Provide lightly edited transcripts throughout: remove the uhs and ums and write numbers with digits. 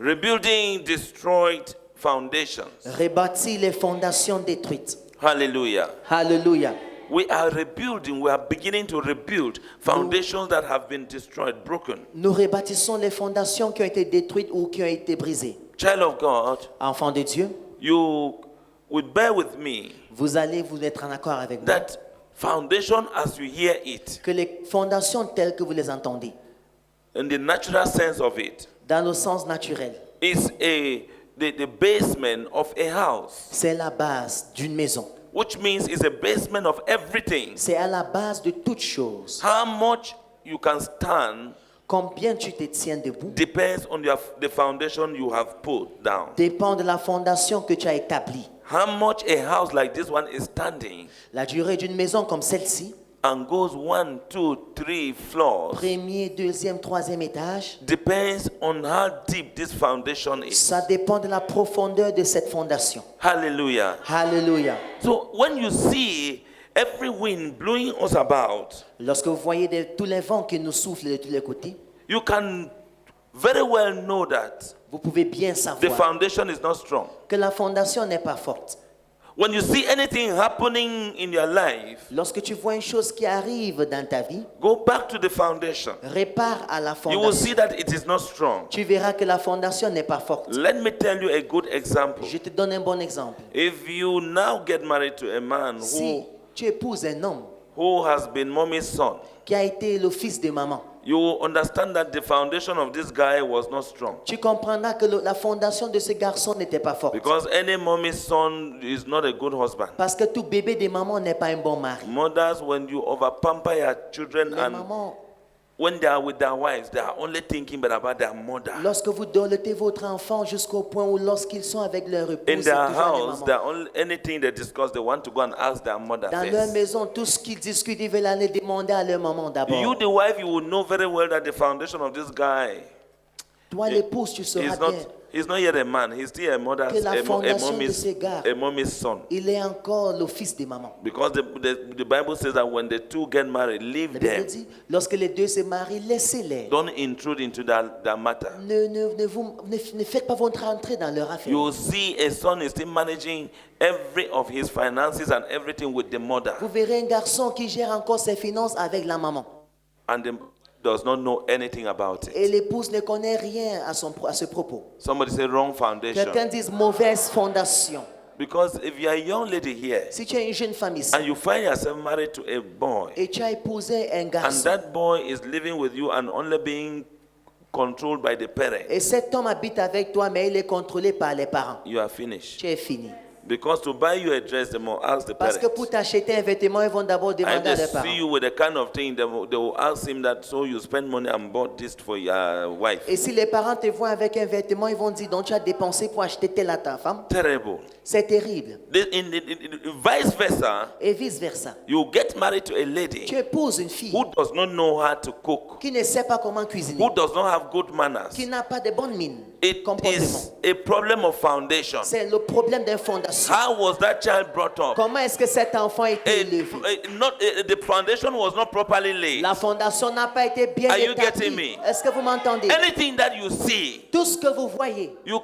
Rebuilding destroyed foundations. Rebâtir les fondations détruites. Hallelujah. Alléluia. We are rebuilding, we are beginning to rebuild foundations that have been destroyed, broken. Nous rebâtissons les fondations qui ont été détruites ou qui ont été brisées. Child of God, Enfants de Dieu, you would bear with me vous allez vous être en accord avec moi that foundation as you hear it, que les fondations telles que vous les entendez, in the natural sense of it, dans le sens naturel, is the basement of a house, c'est la base d'une maison. which means it's a basement of everything. C'est à la base de toute chose. How much you can stand Combien tu te tiens debout depends on the foundation you have put down. dépend de la fondation que tu as établie. How much a house like this one is standing La durée d'une maison comme celle-ci, and goes 1, 2, 3 floors premier, deuxième, troisième étage, depends on how deep this foundation is. ça dépend de la profondeur de cette fondation. Hallelujah. Alléluia. So when you see every wind blowing us about, Lorsque vous voyez tous les vents qui nous soufflent de tous les côtés, you can very well know that vous pouvez bien the savoir foundation is not strong. que la fondation n'est pas forte. When you see anything happening in your life, Lorsque tu vois une chose qui arrive dans ta vie, go back to the foundation. répare à la You will fondation. see that it is not strong. Tu verras que la fondation n'est pas forte. Let me tell you a good example. Je te donne un bon exemple. If you now get married to a man Si tu épouses un homme who has been mommy's son, qui a été le fils de maman, you will understand that the foundation of this guy was not strong. tu comprendras que la fondation de ce garçon n'était pas forte. Because any mommy's son is not a good husband. Parce que tout bébé de maman n'est pas un bon mari. Mothers, when you over pamper your children Les and mamans, when they are with their wives, they are only thinking about their mother. lorsque vous domptez votre enfant jusqu'au point où lorsqu'ils sont avec leur épouse, In c'est their toujours house, les mamans. anything they discuss, they want to go and ask their mother Dans leur first. maison, tout ce qu'ils discutent, ils veulent aller demander à leur maman d'abord. You, the wife, you will know very well that the foundation of this guy Toi, l'épouse, tu sauras is not. bien. He's not yet a man. He's still a mother's, Que la fondation de ce gars, a mommy's son. il est encore le fils de maman. Because the Bible says that when the two get married, leave La Bible them. dit, lorsque les deux se marient, laissez-les. Don't intrude into that matter. Ne faites pas votre entrée dans leur affaire. You will see a son is still managing every of his finances and everything with the mother, Vous verrez un garçon qui gère encore ses finances avec la maman. and does not know anything about Et it. l'épouse ne connaît rien à ce propos. Somebody say wrong foundation. Quelqu'un dit mauvaise fondation. Because if you are a young lady here Si tu es une jeune femme ici and you find yourself married to a boy, et tu as épousé un and garçon, that boy is living with you and only being controlled by the parent, et cet homme habite avec toi, mais il est contrôlé par les parents, you are finished. tu es fini. Because to buy you a dress, they will ask the Parce que pour parents. t'acheter un vêtement, ils vont d'abord And demander à they leurs parents. see you with a kind of thing, they will ask him that, so you spend money and bought this for your wife. Et si les parents te voient avec un vêtement, ils vont dire, donc tu as dépensé pour acheter tel à ta femme. Terrible. C'est terrible. Vice versa, Et vice-versa. you get married to a lady Tu épouses une fille who does not know how to cook, qui ne sait pas comment cuisiner, who does not have good manners. qui n'a pas de bonne mine, It comportement. is a problem of foundation. C'est le problème d'une fondation. How was that child brought up? Comment est-ce que cet enfant a été élevé? The foundation was not properly laid. La fondation n'a pas été bien Are you établie. getting me? Est-ce que vous m'entendez? Anything that you see, Tout ce que vous voyez, you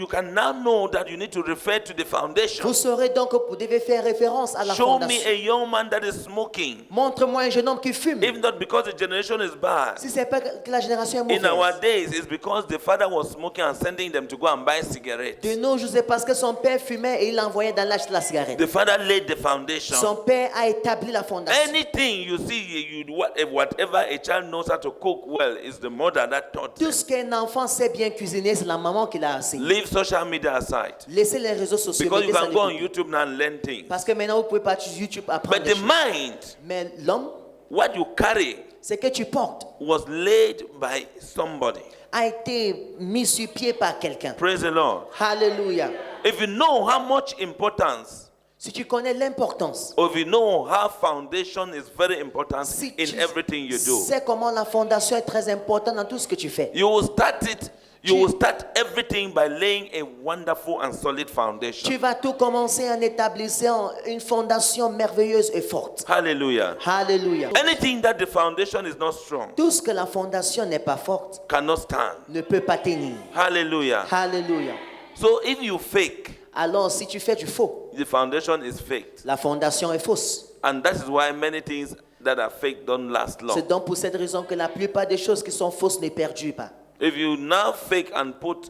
can now know that you need to refer to the foundation. vous saurez donc que vous devez faire référence à la Show me fondation. a young man that is smoking. Montre-moi un jeune homme qui fume. If not because the generation is bad. Si c'est pas que la génération est In our mauvaise. days, it's because the father was smoking and sending them to go and buy cigarettes. De nos jours, c'est parce que son père fumait et il l'envoyait dans l'âge de la cigarette. The father laid the foundation. Son père a établi la fondation. Anything you see, whatever a child knows how to cook well, is the mother that taught them. Tout ce qu'un enfant sait bien cuisiner, c'est la maman qui l'a enseigné. Leave social media aside. Laissez les réseaux sociaux. Because you mettez ça can de go on côté. YouTube now and learn things. Parce que maintenant, vous pouvez pas sur YouTube apprendre But des the choses. mind, Mais l'homme, what you carry, ce que tu portes, was laid by somebody. a été mis sur pied par quelqu'un. Praise the Lord. Alléluia. If you know how much importance, Si tu connais l'importance, or if you know how foundation is very important si in tu everything you do, sais comment la fondation est très importante dans tout ce que tu fais, you will start it. You will start everything by laying a wonderful and solid foundation. Tu vas tout commencer en établissant une fondation merveilleuse et forte. Hallelujah. Alléluia. Anything that the foundation is not strong Tout ce que la fondation n'est pas forte cannot stand. ne peut pas tenir. Hallelujah. Alléluia. So if you fake, Alors, si tu fais du faux, the foundation is faked. la fondation est fausse. And that is why many things that are fake don't last long. C'est donc pour cette raison que la plupart des choses qui sont fausses ne perdurent pas. If you now fake and put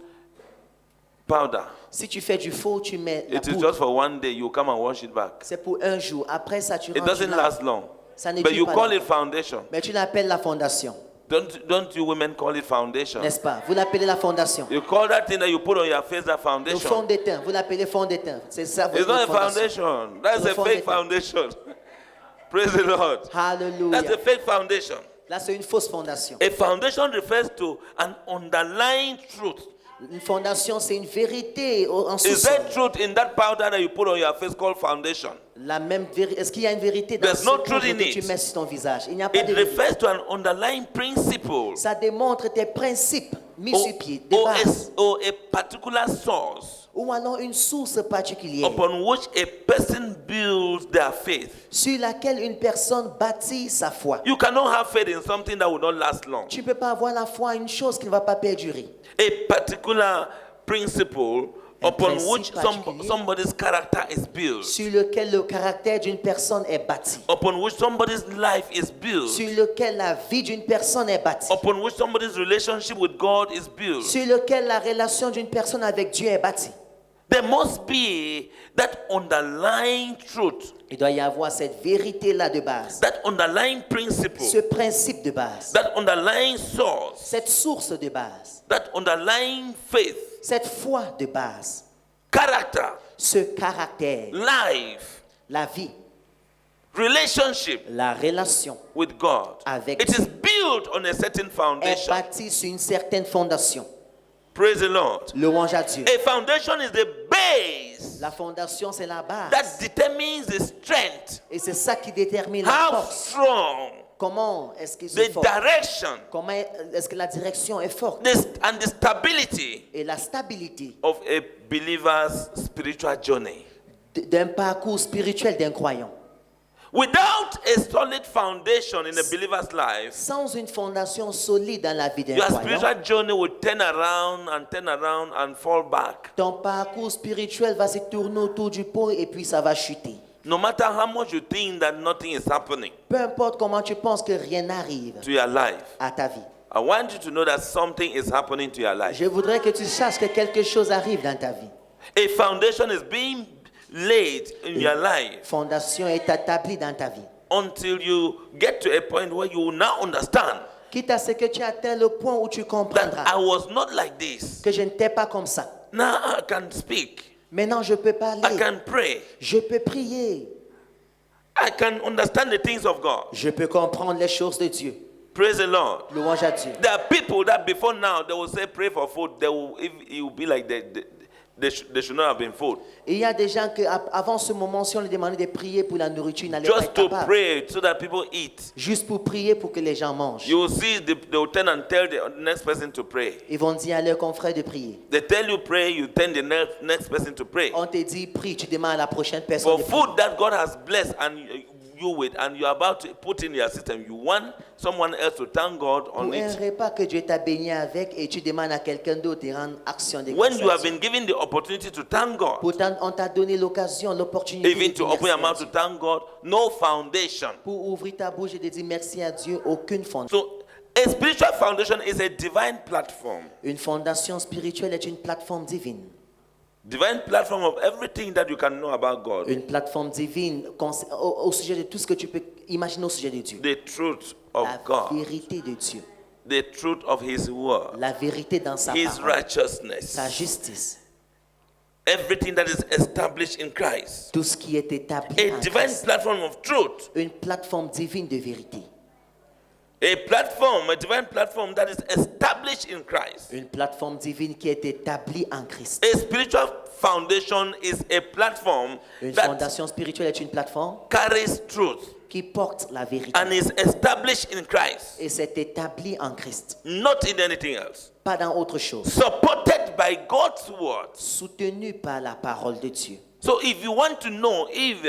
powder, Si tu fais du faux, tu mets la it is poudre. just for one day. You come and wash it back. C'est pour un jour. Après ça, tu It ranges doesn't là. last long. Ça ne But dure you pas call longtemps. it foundation. Mais tu l'appelles la fondation, Don't you women call it foundation? n'est-ce pas? Vous l'appelez la fondation. You call that thing that you put on your face that Le fond foundation. d'étain, vous l'appelez fond d'étain. C'est ça It's votre not a fondation. foundation. That's Le a fond fake d'étain. foundation. Praise the Lord. That's a Alléluia. fake foundation. Là, c'est une fausse fondation. A foundation refers to an underlying truth. Une fondation, c'est une vérité en Is sous-sol. there truth in that powder that you put on your face called foundation? La même Est-ce qu'il y a une vérité dans There's ce no poudre truth in que tu it. mets sur ton visage? Il n'y a pas It de vérité. refers to an underlying principle Ça démontre tes principes mis or, sur pied, des or bases. or a particular source Ou alors une source particulière upon which a person builds their faith. sur laquelle une personne bâtit sa foi. You cannot have faith in something that will not last long. Tu ne peux pas avoir la foi en une chose qui ne va pas perdurer. A particular principle Un upon principe which particulier. somebody's character is built, Sur lequel le caractère d'une personne est bâti. upon which somebody's life is built, Sur lequel la vie d'une personne est bâtie. upon which somebody's relationship with God is built. Sur lequel la relation d'une personne avec Dieu est bâtie. There must be that underlying truth, Il doit y avoir cette vérité-là de base. that underlying Ce principle, principe de base. that underlying source, Cette source de base. that underlying faith, Cette foi de base. character, Ce caractère. life, La vie. relationship La relation with God. Avec It is built on a certain est foundation. bâtie sur une certaine fondation. Praise the Lord. Louange à Dieu. A foundation is the base La fondation, c'est la base. that determines the strength, Et c'est ça qui détermine la how force. strong, Comment est-ce qu'ils sont the forts? direction, Comment est-ce que la direction est forte? and the stability Et la stabilité of a believer's spiritual journey. d'un parcours spirituel d'un croyant. Without a solid foundation in a believer's life, Sans une fondation solide dans la vie d'un your croyant, spiritual journey will turn around and fall back. ton parcours spirituel va se tourner autour du pot et puis ça va chuter. No matter how much you think that nothing is happening Peu importe comment tu penses que rien n'arrive to your life, à ta vie. I want you to know that something is happening to your life. Je voudrais que tu saches que quelque chose arrive dans ta vie. A foundation is being laid in your life Fondation est établie dans ta vie. until you get to a point where you will now understand Quitte à ce que tu atteins le point où tu that comprendras I was not like this. que je n'étais pas comme ça. Now I can speak. Maintenant, je peux I parler. can pray. Je peux prier. I can understand the things of God. Je peux comprendre les choses de Dieu. Praise the Lord. Louange à Dieu. There are people that before now they will say pray for food. They will, if it will be like they should not have been food. Et il y a des gens que avant ce moment, si on leur demandait de prier pour la nourriture, ils n'allaient pas Just être to capables. pray so that people eat. Juste pour prier pour que les gens mangent. You will see they will turn and tell the next person to pray. Ils vont dire à leurs confrères de prier. They tell you pray, you tell the next person to pray. On te dit prie, tu demandes à la prochaine personne For de prier. food that God has blessed and you with, and you're about to put in your system, you want someone else to thank God Pour on un it. repas que Dieu t'a béni avec et tu demandes à quelqu'un d'autre de rendre action de When you have grâce. been given the opportunity to thank God, Pourtant, on t'a donné l'occasion, l'opportunité even de to dire open your merci à mouth to Dieu. thank God, no foundation. Pour ouvrir ta bouche et de dire merci à Dieu, aucune fondation. So a spiritual foundation is a divine platform. Une fondation spirituelle est une plateforme divine. Divine platform of everything that you can know about God. Une plateforme divine au sujet de tout ce que tu peux imaginer au sujet de Dieu. The truth of La God. vérité de Dieu. The truth of His word. La vérité dans sa His parole. righteousness. Sa justice. Everything that is established in Christ. Tout ce qui est établi A en divine Christ. platform of truth. Une plateforme divine de vérité. A divine platform that is established in Christ. Une plateforme divine qui est établie en Christ. A spiritual foundation is a platform Une that fondation spirituelle est une plateforme carries truth qui porte la vérité and is established in Christ, et s'est établie en Christ, not in anything else. pas dans autre chose. supported by God's word. Soutenu par la parole de Dieu. So if you want to know if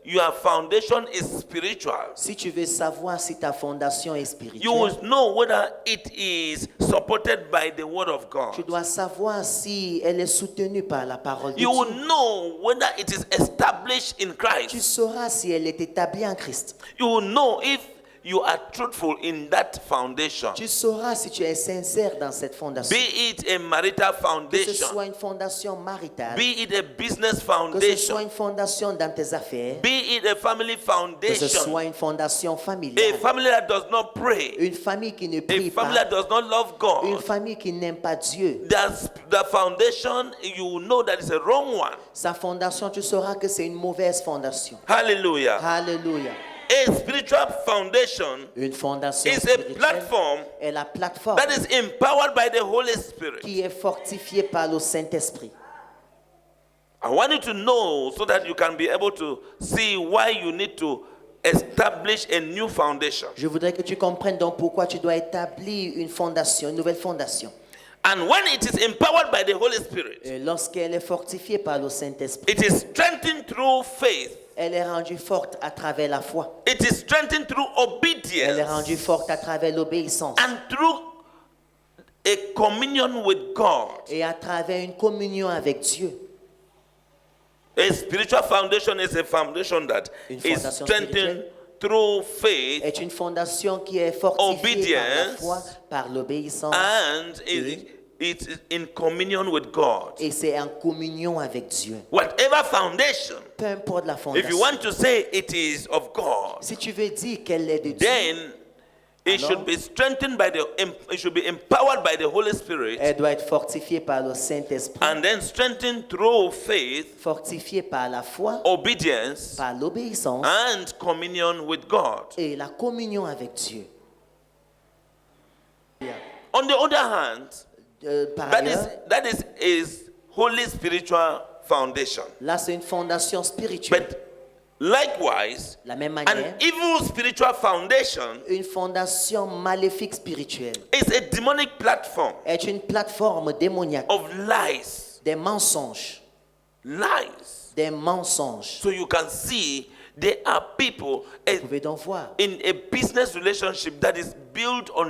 your foundation is spiritual, Si tu veux savoir si ta fondation est you spirituelle, will know whether it is supported by the word of God. tu dois savoir si elle est soutenue par la parole de You will Dieu. know whether it is established in Tu Christ. sauras si elle est établie en Christ. You will know if you are truthful in that foundation. Tu sauras si tu es sincère dans cette fondation. Be it a marital Que ce foundation, soit une fondation maritale, be it a business que ce soit foundation, une fondation dans tes affaires, be it a family que ce foundation, soit une fondation a familiale, family that does not pray, une famille qui ne a prie family pas, that does not love une God. famille qui n'aime pas Dieu. The foundation, you will know that is a wrong one. Sa fondation, tu sauras que c'est une mauvaise fondation. Hallelujah. Alléluia. A spiritual foundation Une fondation is a spirituelle platform est la plateforme that is empowered by the Holy Spirit. qui est fortifiée par le Saint-Esprit. I want you to know so that you can be able to see why you need to establish a new foundation. Je voudrais que tu comprennes donc pourquoi tu dois établir une fondation, une nouvelle fondation. And when it is empowered by the Holy Spirit, Et lorsqu'elle est fortifiée par le Saint-Esprit, it is strengthened through faith. elle est rendue forte à travers la foi. It is strengthened through Elle est rendue obedience forte à travers l'obéissance and through a communion with God. et à travers une communion avec Dieu. A spiritual foundation is a foundation that Une is fondation strengthened through faith Est une fondation qui est fortifiée par la Obedience. foi, par l'obéissance and it is in communion with God. et c'est en communion avec Dieu. Whatever foundation, Peu importe la if fondation. you want to say it is of God, Si tu veux dire qu'elle est de Dieu, then it Alors? should be strengthened by it should be empowered by the Holy Spirit elle doit être fortifiée par le Saint-Esprit, and then strengthened through faith, fortifiée par la foi, obedience, par l'obéissance and communion with God. et la communion avec Dieu. On the other hand, Par that ailleurs, is holy spiritual foundation. là c'est une fondation spirituelle. But likewise, De la même an manière, evil spiritual foundation une fondation maléfique spirituelle is a demonic platform est une plateforme démoniaque, of lies. des mensonges, Lies. des mensonges. So you can see there are people Vous pouvez donc voir. in a business relationship that is built on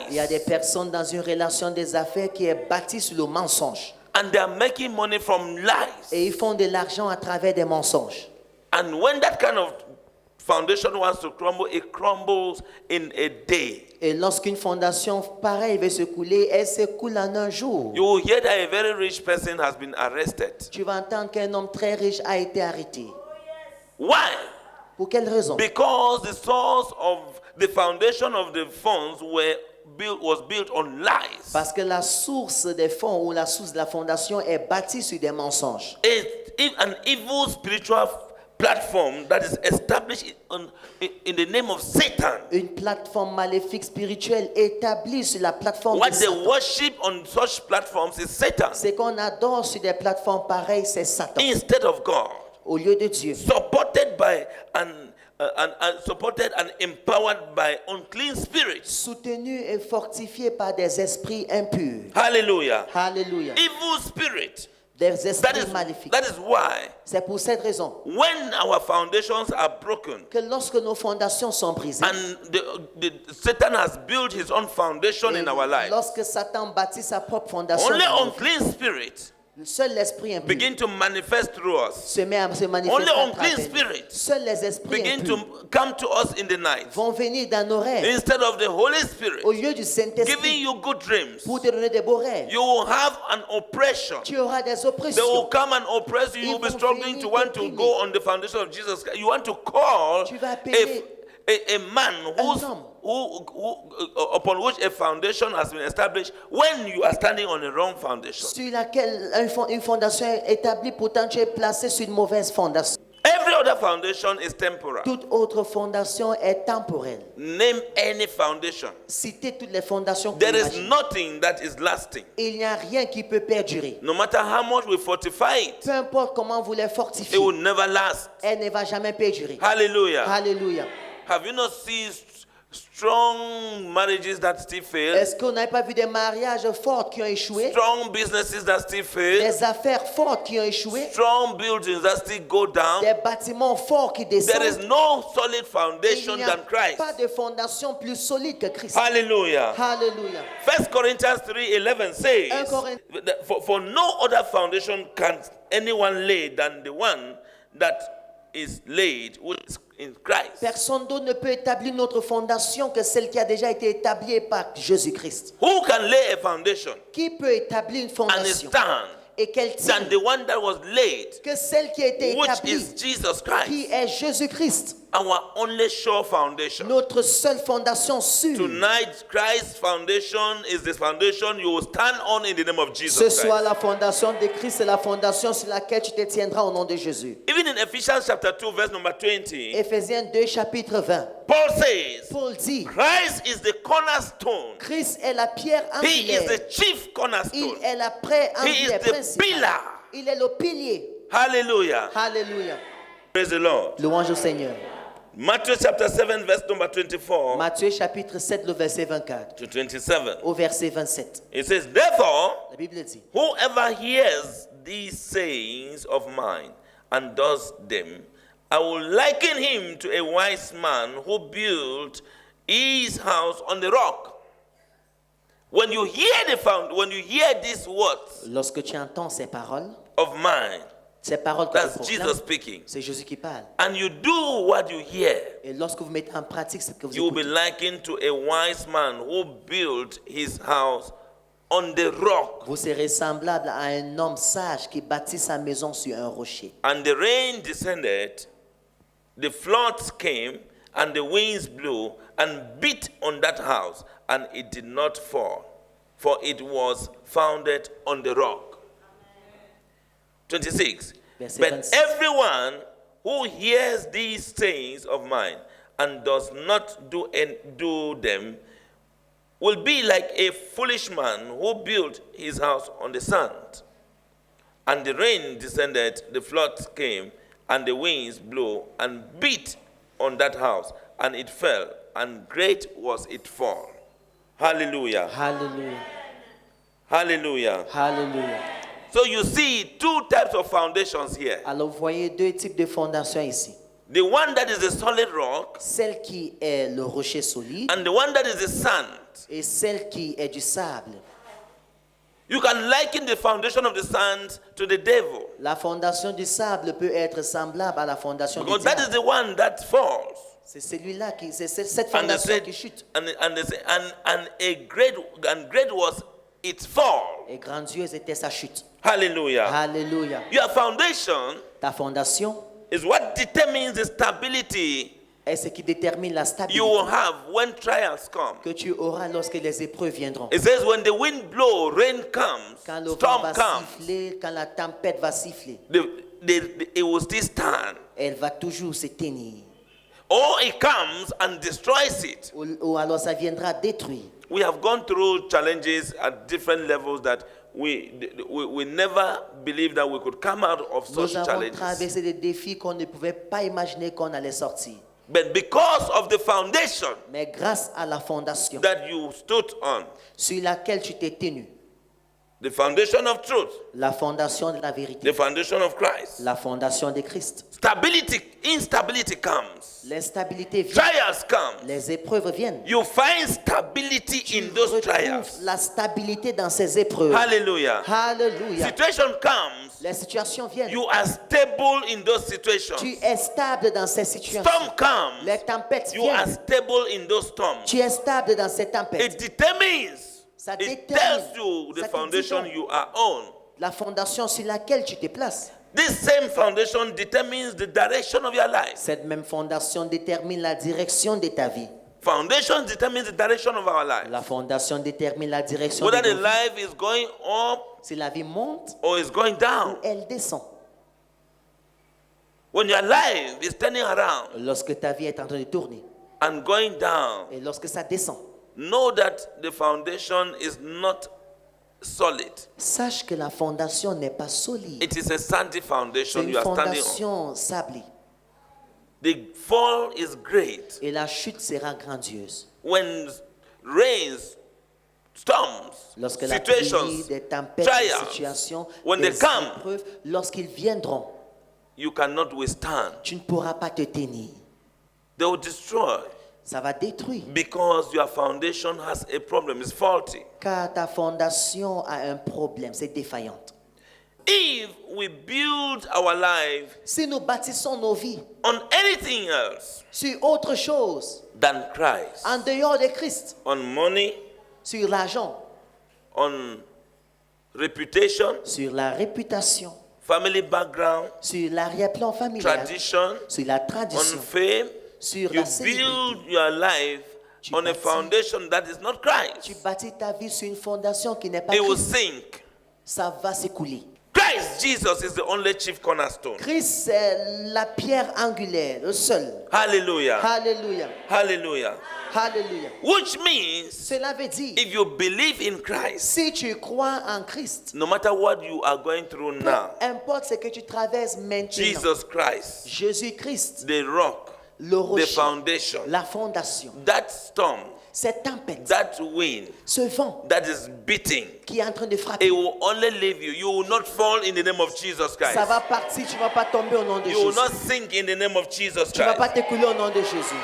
Il y a des lies. personnes dans une relation des affaires qui est bâtie sur le mensonge. And they are making money from lies. Et ils font de l'argent à travers des mensonges. And when that kind of foundation wants to crumble, it crumbles in a day. Et lorsqu'une fondation pareille veut se couler, elle se coule en un jour. You will hear that a very rich person has been arrested. Tu vas entendre qu'un homme très riche a été arrêté. Why? Pour quelle raison? Because the source of the foundation of the funds was built on lies. Parce que la source des fonds ou la source de la fondation est bâtie sur des mensonges. An evil spiritual platform that is established in the name of Satan. Une plateforme maléfique spirituelle établie sur la plateforme What de they Satan. worship on such platforms is Satan Ce qu'on adore sur des plateformes pareilles, c'est Satan. instead of God. Au lieu de Dieu. Supported by supported and empowered by unclean spirits. Soutenu et fortifié par des esprits impurs. Hallelujah. Alléluia. Evil spirit. Des That esprits maléfiques. is why C'est pour cette raison when our foundations are broken que lorsque nos fondations sont brisées, and Satan has built his own foundation et in our lives, lorsque Satan bâtit sa propre fondation, only dans nos vies, unclean spirits seul l'esprit impur begin to manifest through us. se met à se manifester Only à unclean travers nous. spirits Seuls les esprits begin impurs to come to us in the night vont venir dans nos rêves instead of the Holy Spirit au lieu du giving Saint-Esprit you good dreams. pour te donner des beaux rêves. You will have an oppression. Tu auras des They will oppressions. come and oppress you. Ils You'll be vont struggling venir to want to t'opprimer. go on the foundation of Jesus Christ. You want to call Tu vas appeler a man homme. upon which a foundation has been established when you are standing on a wrong foundation. sur laquelle une fondation est établie, pourtant tu es placé sur une mauvaise fondation. Every other foundation is temporal. Toute autre fondation est temporelle. Name any foundation. Citez toutes les fondations que There vous is imaginez. nothing that is lasting. Il n'y a rien qui peut perdurer. No matter how much we fortify it, Peu importe comment vous les it fortifiez, will never last. elle ne va jamais perdurer. Hallelujah. Alléluia. Have you not seen strong marriages that still fail, Est-ce qu'on n'a pas vu des mariages forts qui ont échoué? strong businesses that still fail, Des affaires fortes qui ont échoué? strong buildings that still go down? Des bâtiments forts qui There is descendent? no solid Il foundation n'y a than Christ. pas de fondation plus solide que Christ. Hallelujah. Alléluia. 1 Corinthians 3:11 says, 1 Corinthians- that for no other foundation can anyone lay than the one that is laid, which is in Christ. Personne d'autre ne peut établir notre fondation que celle qui a déjà été établie par Jésus-Christ. Who can lay a foundation Qui peut établir une and fondation stand et qu'elle than tienne the one that was laid, que celle qui a été which établie, is Jesus qui Christ, est Jésus-Christ, our only sure foundation? notre seule fondation sûre. Tonight, Christ's foundation is the foundation you will stand on in the name of Ce Jesus soir, Christ. la fondation de Christ est la fondation sur laquelle tu te tiendras au nom de Jésus. Even in Ephesians chapter 2, verse number 20, Éphésiens 2, chapitre 20. Paul says, Paul dit, Christ is the cornerstone. Christ est la pierre He is angulaire. the chief Il cornerstone. est la pierre He is angulaire the principale. pillar. Il est le pilier. Hallelujah. Alléluia. Praise the Lord. Louange au Seigneur. Matthew chapter 7, verse number 24 Matthieu chapitre 7, le verset 24 to 27. au verset 27. It says, Therefore, La Bible dit, whoever hears these sayings of mine and does them, I will liken him to a wise man who built his house on the rock. When you hear these words lorsque tu entends ces paroles que that's je Jesus proclame, speaking, c'est Jésus qui parle. and you do what you hear, Et lorsque vous mettez en pratique ce que vous you will be écoutez, likened to a wise man who built his house on the rock. vous serez semblable à un homme sage qui bâtit sa maison sur un rocher. And the rain descended, the floods came, and the winds blew and beat on that house, and it did not fall, for it was founded on the rock. 26. Verset But 26. everyone who hears these sayings of mine and does not do them will be like a foolish man who built his house on the sand. And the rain descended, the floods came, and the winds blew and beat on that house, and it fell, and great was its fall. Hallelujah. Alléluia. Hallelujah. Alléluia. So you see two types of foundations here. Alors vous voyez deux types de fondations ici. The one that is the solid rock, Celle qui est le rocher solide and the one that is the sand. et celle qui est du sable. You can liken the foundation of the sand to the devil, La fondation du sable peut être semblable à la fondation du because that is diable. the one that falls. C'est celui-là qui, c'est cette And they fondation said, qui chute. and great was its fall. Et grandiose était sa chute. Hallelujah. Alléluia. Your foundation Ta fondation is what determines the stability est ce qui détermine la you stabilité will have when trials come. que tu auras lorsque les épreuves viendront. It says when the wind blows, rain comes, Quand le vent storm va comes, siffler, quand la tempête va siffler, it will still stand. elle va toujours se tenir. Or it comes and destroys it. Ou alors ça viendra détruire. We have gone through challenges at different levels that we never believed that we could come out of such Nous avons challenges. traversé des défis qu'on ne pouvait pas imaginer qu'on allait sortir. But because of the foundation Mais grâce à la fondation that you stood on, sur laquelle tu t'es tenu, the foundation of truth, la fondation de la the vérité, foundation of Christ, la fondation de Christ, instability comes, l'instabilité vient, trials come. les épreuves viennent. You find stability Tu in those retrouves trials. la stabilité dans ces épreuves. Hallelujah. Alléluia. Situation comes, Les situations viennent. you are stable in those situations. Tu es stable dans ces situations. Storm comes, Les tempêtes you are viennent. stable in those storms. Tu es stable dans ces tempêtes. It determines, Ça it détermine. tells you the Ça te dit foundation donc. you are on. La fondation sur laquelle tu te places. This same foundation determines the direction of your life. Cette même fondation détermine la direction de ta vie. Foundation determines the direction of our life. La fondation détermine la direction de Whether ta the vie. life is going up Si la vie monte or is going ou down. elle descend. When your life is turning around Lorsque ta vie est en train de tourner and going down, et lorsque ça descend, know that the foundation is not solid. sache que la fondation n'est pas solide. It is a sandy C'est foundation une you are standing on. fondation sablée. the fall is great. Et la chute sera grandiose. When rains, storms, Lorsque la pluie, situations, des tempêtes, des trials, situations, when des they come, épreuves, lorsqu'ils viendront, you cannot withstand. tu ne pourras pas te tenir. They will destroy Ça va détruire. because your foundation has a problem, it's faulty. Car ta fondation a un problème, c'est défaillante. If we build our life Si nous bâtissons nos vies on anything else sur autre chose, than Christ, en dehors de Christ, on money, sur l'argent, on reputation, sur la réputation, family background, sur l'arrière-plan familial, tradition, sur la on tradition, fame, sur you la célébrité. build your life Tu on a bâtis- foundation that is not Tu Christ. bâtis ta vie sur une fondation qui n'est pas It will Christ. sink. Ça va s'écouler. Christ Jesus is the only chief cornerstone. Christ, c'est la pierre angulaire, le seul. Hallelujah. Alléluia. Hallelujah. Alléluia. Which means Cela veut dire, if you believe in Christ, si tu crois en Christ, no matter what you are going through peu now, importe ce que tu traverses maintenant, Jesus Christ, Jésus-Christ, the rock, le the rocher, foundation, la fondation, that storm, cette tempête, that wind ce vent that is beating, qui est en train de it frapper, will only leave you. You will not fall in the name of Jesus ça Christ. va partir, tu ne vas pas tomber au nom de You will Jésus. not sink in the name of Jesus Tu ne vas pas Christ. t'écouler au nom de Jésus.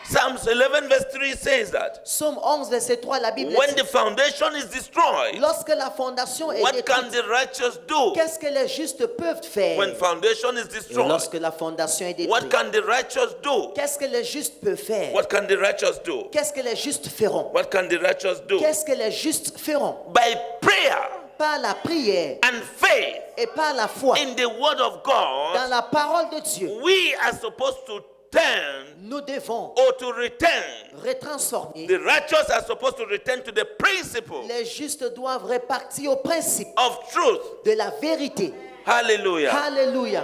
Psalms 11 verse 3 says that Psaume 11, verset 3, la Bible when dit, the foundation is destroyed, lorsque la fondation est what can détruite, the righteous do? qu'est-ce que les justes peuvent faire? When foundation is Et destroyed, lorsque la fondation est what détruite, can the righteous do? qu'est-ce que les justes peuvent faire? What can the righteous do? Qu'est-ce que les justes feront? What can the righteous do? Qu'est-ce que les justes feront? By prayer Par la prière and faith et par la foi in the word of dans God, la parole de Dieu, we are supposed to turn nous devons or to return. retransformer. The righteous are supposed to return to the principle Les justes doivent repartir au principe of truth. de la vérité. Hallelujah. Alléluia.